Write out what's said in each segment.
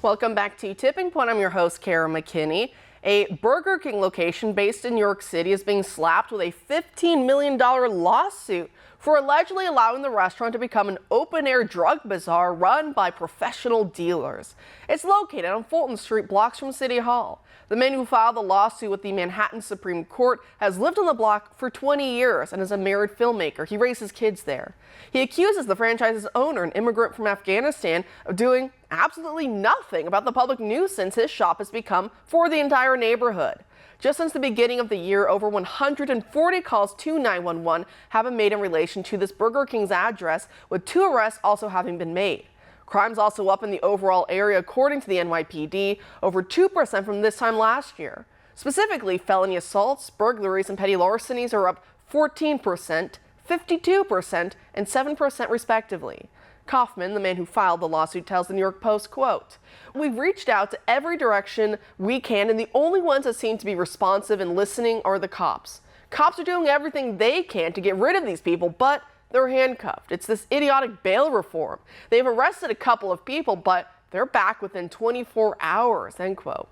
Welcome back to Tipping Point. I'm your host, Kara McKinney. A Burger King location based in New York City is being slapped with a $15 million lawsuit for allegedly allowing the restaurant to become an open-air drug bazaar run by professional dealers. It's located on Fulton Street, blocks from City Hall. The man who filed the lawsuit with the Manhattan Supreme Court has lived on the block for 20 years and is a married filmmaker. He raises kids there. He accuses the franchise's owner, an immigrant from Afghanistan, of doing absolutely nothing about the public nuisance his shop has become for the entire neighborhood. Just since the beginning of the year, over 140 calls to 911 have been made in relation to this Burger King's address, with 2 arrests also having been made. Crime's also up in the overall area, according to the NYPD, over 2% from this time last year. Specifically, felony assaults, burglaries, and petty larcenies are up 14%, 52%, and 7% respectively. Kaufman, the man who filed the lawsuit, tells the New York Post, quote, "We've reached out to every direction we can, and the only ones that seem to be responsive and listening are the cops. Cops are doing everything they can to get rid of these people, but they're handcuffed. It's this idiotic bail reform. They've arrested a couple of people, but they're back within 24 hours, end quote.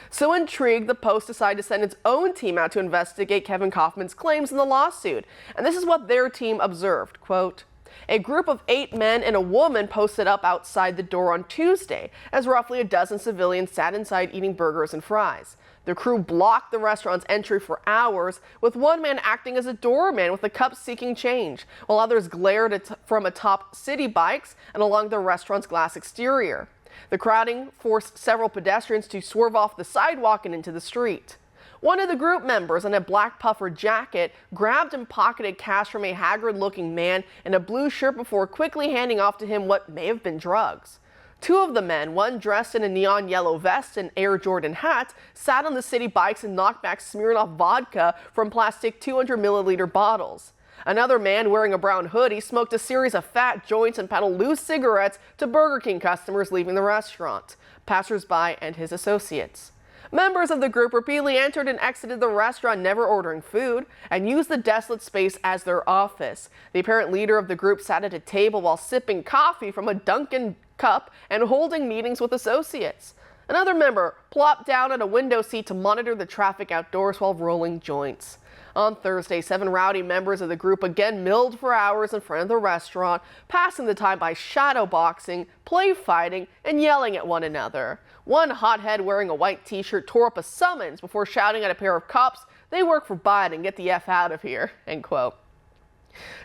So intrigued, the Post decided to send its own team out to investigate Kevin Kaufman's claims in the lawsuit. And this is what their team observed, quote, "A group of 8 men and a woman posted up outside the door on Tuesday as roughly a dozen civilians sat inside eating burgers and fries. The crew blocked the restaurant's entry for hours, with one man acting as a doorman with a cup seeking change, while others glared from atop city bikes and along the restaurant's glass exterior. The crowding forced several pedestrians to swerve off the sidewalk and into the street. One of the group members, in a black puffer jacket, grabbed and pocketed cash from a haggard-looking man in a blue shirt before quickly handing off to him what may have been drugs. 2 of the men, one dressed in a neon yellow vest and Air Jordan hat, sat on the city bikes and knocked back Smirnoff vodka from plastic 200-milliliter bottles. Another man wearing a brown hoodie smoked a series of fat joints and peddled loose cigarettes to Burger King customers leaving the restaurant, passersby, and his associates. Members of the group repeatedly entered and exited the restaurant, never ordering food, and used the desolate space as their office. The apparent leader of the group sat at a table while sipping coffee from a Dunkin' cup and holding meetings with associates. Another member plopped down on a window seat to monitor the traffic outdoors while rolling joints. On Thursday, 7 rowdy members of the group again milled for hours in front of the restaurant, passing the time by shadowboxing, play fighting, and yelling at one another. One hothead wearing a white t-shirt tore up a summons before shouting at a pair of cops, "They work for Biden, get the F out of here," end quote.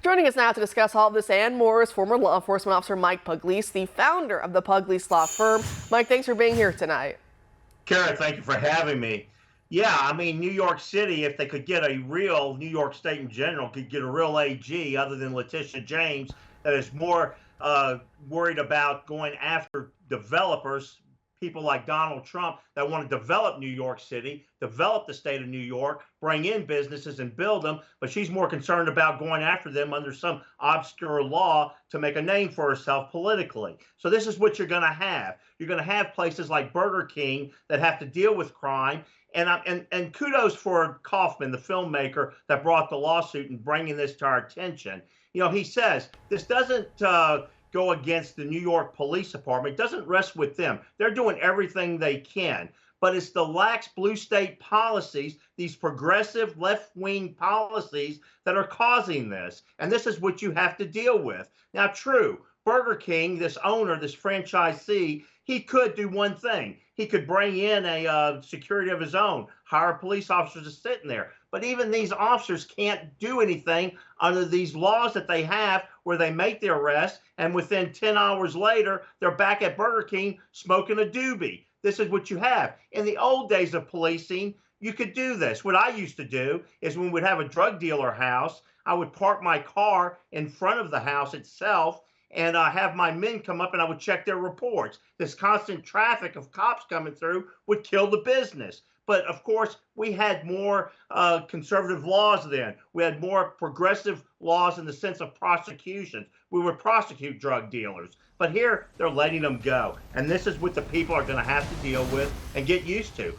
Joining us now to discuss all of this and more is former law enforcement officer Mike Pugliese, the founder of the Pugliese Law Firm. Mike, thanks for being here tonight. Kara, thank you for having me. Yeah, I mean, New York City, if they could get a real, New York State in general, could get a real AG other than Letitia James that is more worried about going after developers, people like Donald Trump that want to develop New York City, develop the state of New York, bring in businesses and build them, but she's more concerned about going after them under some obscure law to make a name for herself politically. So this is what you're going to have. You're going to have places like Burger King that have to deal with crime. And kudos for Kaufman, the filmmaker that brought the lawsuit and bringing this to our attention. You know, he says this doesn't go against the New York Police Department. It doesn't rest with them. They're doing everything they can. But it's the lax blue state policies, these progressive left-wing policies that are causing this. And this is what you have to deal with. Now, true, Burger King, this owner, this franchisee, he could do one thing. He could bring in a security of his own, hire police officers to sit in there. But even these officers can't do anything under these laws that they have where they make the arrest, and within 10 hours later, they're back at Burger King smoking a doobie. This is what you have. In the old days of policing, you could do this. What I used to do is when we'd have a drug dealer house, I would park my car in front of the house itself and have my men come up and I would check their reports. This constant traffic of cops coming through would kill the business. But of course, we had more conservative laws then. We had more progressive laws in the sense of prosecutions. We would prosecute drug dealers. But here, they're letting them go. And this is what the people are going to have to deal with and get used to.